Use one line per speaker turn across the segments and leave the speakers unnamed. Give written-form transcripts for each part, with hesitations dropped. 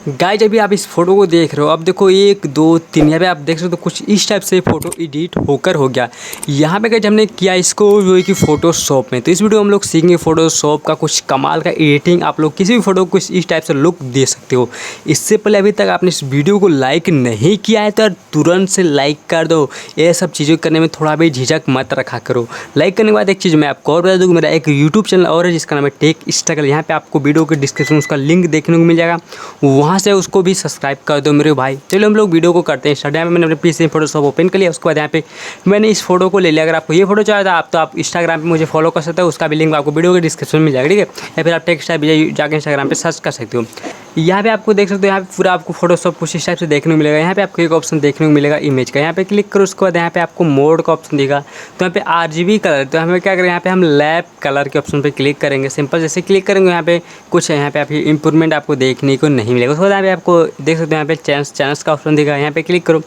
Guys अभी आप इस फोटो को देख रहे हो। अब देखो 1 2 3 यहाँ पे आप देख सकते हो कुछ इस टाइप से फोटो एडिट होकर हो गया। यहाँ पे गाइज हमने किया इसको जो है कि फोटोशॉप में। तो इस वीडियो में हम लोग सीखेंगे फोटोशॉप का कुछ कमाल का एडिटिंग। आप लोग किसी भी फोटो को कुछ इस टाइप से लुक दे सकते हो। इससे पहले अभी तक आपने इस वीडियो को लाइक नहीं किया है तो तुरंत से लाइक कर दो। ये सब चीज़ें करने में थोड़ा भी झिझक मत रखा करो। लाइक करने के बाद एक चीज़ मैं आपको और बता दूँ, मेरा एक यूट्यूब चैनल और है जिसका नाम है टेक स्ट्रगल। यहाँ पे आपको वीडियो के डिस्क्रिप्शन उसका लिंक देखने को मिल जाएगा, वहाँ से उसको भी सब्सक्राइब कर दो मेरे भाई। चलो हम लोग वीडियो को करते हैं स्टार्ट। यहाँ पे मैंने अपने पीसी में फोटोशॉप ओपन कर लिया। उसके बाद यहाँ पे मैंने इस फोटो को ले लिया। अगर आपको ये फोटो चाहिए था तो आप इंस्टाग्राम पे मुझे फॉलो कर सकते हो, उसका भी लिंक आपको वीडियो के डिस्क्रिप्शन में मिल जाएगा, ठीक है। या फिर आप टेक स्टाइल विजय जाकर इंस्टाग्राम पे सर्च कर सकते हो। यहाँ पे आपको देख सकते हो, यहाँ पे पूरा आपको फोटोशॉप कुछ इस टाइप से देखने को मिलेगा। यहाँ पे आपको एक ऑप्शन देखने को मिलेगा इमेज का, यहाँ पे क्लिक करो। उसके बाद यहाँ पे आपको मोड का ऑप्शन देगा, तो यहाँ पे RGB कलर। तो हमें क्या करें, यहाँ पे हम लैप कलर के ऑप्शन पे क्लिक करेंगे। सिंपल जैसे क्लिक करेंगे यहाँ पे कुछ यहाँ पे आप इंप्रूवमेंट आपको देखने को नहीं मिलेगा। उसके बाद यहाँ पे आपको देख सकते हो यहाँ पे चैनल्स का ऑप्शन दिखा, यहाँ पे क्लिक करो।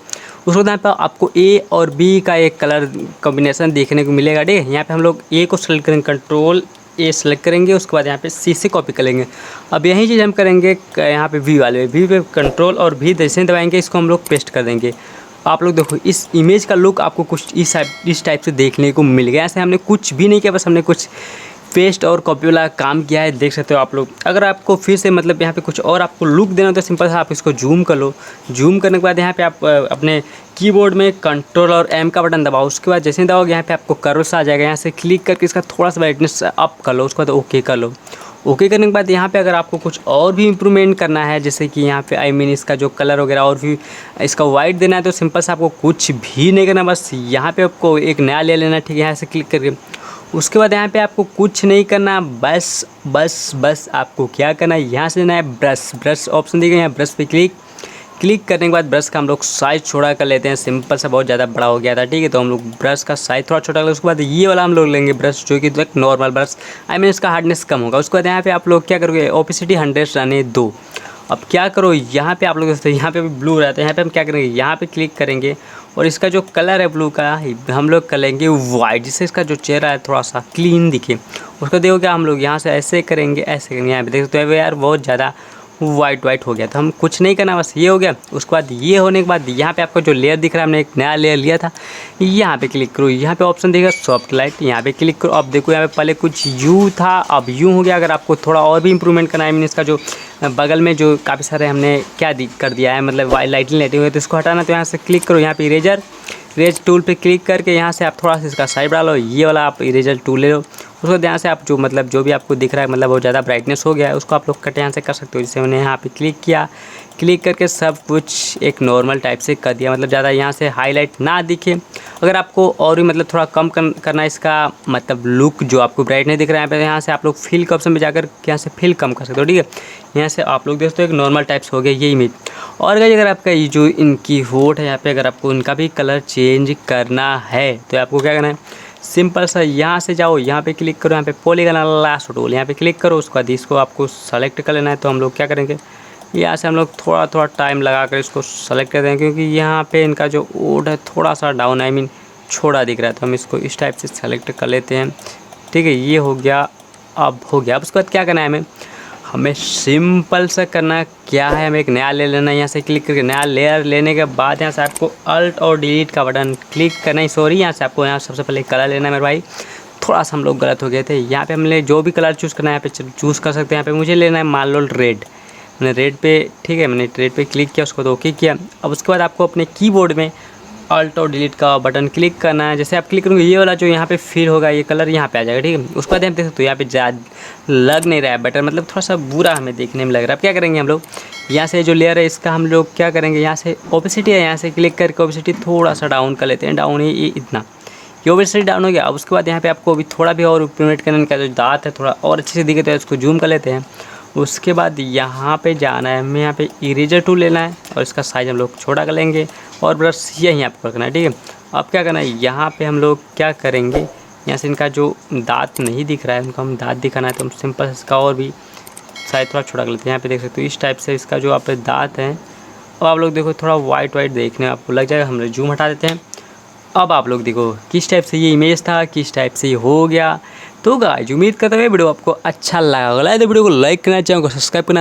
उसके बाद यहाँ पे आपको A और B का एक कलर कॉम्बिनेशन देखने को मिलेगा, ठीक है। यहाँ पे हम लोग A को सेलेक्ट करेंगे, कंट्रोल A सेलेक्ट करेंगे। उसके बाद यहाँ पे C से कॉपी करेंगे। अब यही चीज़ हम करेंगे यहाँ पे V वाले V पे कंट्रोल और V जैसे दबाएंगे इसको हम लोग पेस्ट कर देंगे। आप लोग देखो इस इमेज का लुक आपको कुछ इस टाइप से देखने को मिल गया। ऐसे हमने कुछ भी नहीं किया, बस हमने कुछ पेस्ट और कॉपी वाला काम किया है, देख सकते हो आप लोग। अगर आपको फिर से मतलब यहाँ पे कुछ और आपको लुक देना तो सिंपल सा आप इसको जूम कर लो। जूम करने के बाद यहाँ पे आप अपने कीबोर्ड में कंट्रोल और M का बटन दबाओ। उसके बाद जैसे ही दबाओगे यहाँ पे आपको कर्व आ जाएगा। यहाँ से क्लिक करके इसका थोड़ा सा ब्राइटनेस अप कर लो। उसके बाद ओके कर लो। ओके करने के बाद यहाँ पे अगर आपको कुछ और भी इम्प्रूवमेंट करना है, जैसे कि यहाँ पे इसका जो कलर वगैरह और भी इसका वाइट देना है, तो सिंपल से आपको कुछ भी नहीं करना, बस यहाँ पे आपको एक नया ले लेना, ठीक है। यहाँ से क्लिक करके उसके बाद यहाँ पे आपको कुछ नहीं करना, बस आपको क्या करना है, यहाँ से लेना है ब्रश ऑप्शन दिखेगा। यहाँ ब्रश पे क्लिक करने के बाद ब्रश का हम लोग साइज़ छोटा कर लेते हैं। सिंपल सा बहुत ज़्यादा बड़ा हो गया था, ठीक है। तो हम लोग ब्रश का साइज़ थोड़ा छोटा कर, उसके बाद ये वाला हम लोग लेंगे ब्रश जो कि एक नॉर्मल ब्रश, इसका हार्डनेस कम होगा। उसके बाद यहाँ पे आप लोग क्या करोगे, ओपेसिटी 100 रहने दो। अब क्या करो, यहाँ पे आप लोग देखते हैं यहाँ पे भी ब्लू रहता है। यहाँ पे हम क्या करेंगे, यहाँ पे क्लिक करेंगे और इसका जो कलर है ब्लू का हम लोग करेंगे वाइट, जिससे इसका जो चेहरा है थोड़ा सा क्लीन दिखे। उसको देखो क्या हम लोग यहाँ से ऐसे करेंगे, यहाँ पे देख सकते हो यार बहुत ज़्यादा वाइट हो गया। तो हम कुछ नहीं करना, बस ये हो गया। उसके बाद ये होने के बाद यहाँ पे आपको जो लेयर दिख रहा है, हमने एक नया लेयर लिया था, यहाँ पे क्लिक करो। यहाँ पे ऑप्शन देगा सॉफ्ट लाइट, यहाँ पे क्लिक करो। अब देखो यहाँ पे पहले कुछ यू था, अब यू हो गया। अगर आपको थोड़ा और भी इंप्रूवमेंट करना है, इसका जो बगल में जो काफ़ी सारे हमने क्या कर दिया है, मतलब लाइटिंग हुई, तो इसको हटाना, तो यहाँ से क्लिक करो। यहाँ पे इरेज टूल पे क्लिक करके यहाँ से आप थोड़ा सा इसका साइज बढ़ा लो। ये वाला आप इरेजर टूल ले लो। उसको ध्यान से आप जो भी आपको दिख रहा है, मतलब बहुत ज़्यादा ब्राइटनेस हो गया है, उसको आप लोग कट यहाँ से कर सकते हो। जैसे मैंने यहाँ पे क्लिक किया, क्लिक करके सब कुछ एक नॉर्मल टाइप से कर दिया, मतलब ज़्यादा यहाँ से हाईलाइट ना दिखे। अगर आपको और भी मतलब थोड़ा कम करना इसका मतलब लुक, जो आपको ब्राइटनेस दिख रहा है, यहाँ से आप लोग फिल के ऑप्शन में जाकर यहाँ से फिल कम कर सकते हो, ठीक है। यहाँ से आप लोग देखते हो एक नॉर्मल टाइप्स हो गया ये इमेज। और अगर आपका ये जो इनकी होठ है, यहाँ पे अगर आपको इनका भी कलर चेंज करना है तो आपको क्या करना है, सिंपल सा यहाँ से जाओ, यहाँ पे क्लिक करो, यहाँ पे पॉलीगॉन लास्ट टूल, यहाँ पे क्लिक करो। उसके बाद इसको आपको सेलेक्ट कर लेना है। तो हम लोग क्या करेंगे, यहाँ से हम लोग थोड़ा टाइम लगा कर इसको सेलेक्ट कर देंगे, क्योंकि यहाँ पे इनका जो ओड है थोड़ा सा डाउन छोड़ा दिख रहा है। तो हम इसको इस टाइप से सेलेक्ट कर लेते हैं, ठीक है। ये हो गया, अब हो गया। अब उसके बाद क्या करना है, हमें सिंपल सा करना क्या है, हमें एक नया ले लेना है। यहाँ से क्लिक करके नया लेयर लेने के बाद यहाँ से आपको अल्ट और डिलीट का बटन क्लिक करना है। सॉरी, यहाँ से आपको यहाँ सबसे पहले कलर लेना है मेरे भाई। थोड़ा सा हम लोग गलत हो गए थे। यहाँ पे हमने जो भी कलर चूज़ करना है यहाँ पे चूज़ कर सकते हैं। यहाँ पे मुझे लेना है मान लो रेड, मैंने रेड पे, ठीक है, मैंने रेड पे क्लिक किया, उसको तो ओके किया। अब उसके बाद आपको अपने कीबोर्ड में अल्ट और डिलीट का बटन क्लिक करना है। जैसे आप क्लिक करोगे ये वाला जो यहाँ पे फिल होगा, ये कलर यहाँ पे आ जाएगा, ठीक है। उसके बाद हम देख सकते हो यहाँ पे ज़्यादा लग नहीं रहा है बटन, मतलब थोड़ा सा बुरा हमें देखने में लग रहा है। अब क्या करेंगे हम लोग, यहाँ से जो लेयर है इसका हम लोग क्या करेंगे, यहाँ से ओपेसिटी है, यहाँ से क्लिक करके ओपेसिटी थोड़ा सा डाउन कर लेते हैं। डाउन ये इतना, ये ओपेसिटी डाउन हो गया। अब उसके बाद यहाँ पे आपको अभी थोड़ा भी और इम्प्रूवमेंट करने का जो दांत है थोड़ा और अच्छे से दिखे, तो इसको जूम कर लेते हैं। उसके बाद यहाँ पे जाना है, हमें यहाँ पे इरेजर टूल लेना है और इसका साइज़ हम लोग छोटा कर लेंगे और ब्रश यहीं आपको रखना है, ठीक है। अब क्या करना है, यहाँ पे हम लोग क्या करेंगे, यहाँ से इनका जो दांत नहीं दिख रहा है, उनको हम दांत दिखाना है, तो हम सिंपल इसका और भी साइज़ थोड़ा छोटा कर लेते हैं। यहाँ पे देख सकते हो इस टाइप से इसका जो आप दांत हैं। अब आप लोग देखो थोड़ा वाइट देखने आपको लग जाएगा, हम जूम हटा देते हैं। अब आप लोग देखो किस टाइप से ये इमेज था, किस टाइप से ये हो गया। तो गाइस उम्मीद करता हूँ वीडियो आपको अच्छा लगा होगा। तो वीडियो को लाइक करना, चैनल को सब्सक्राइब करना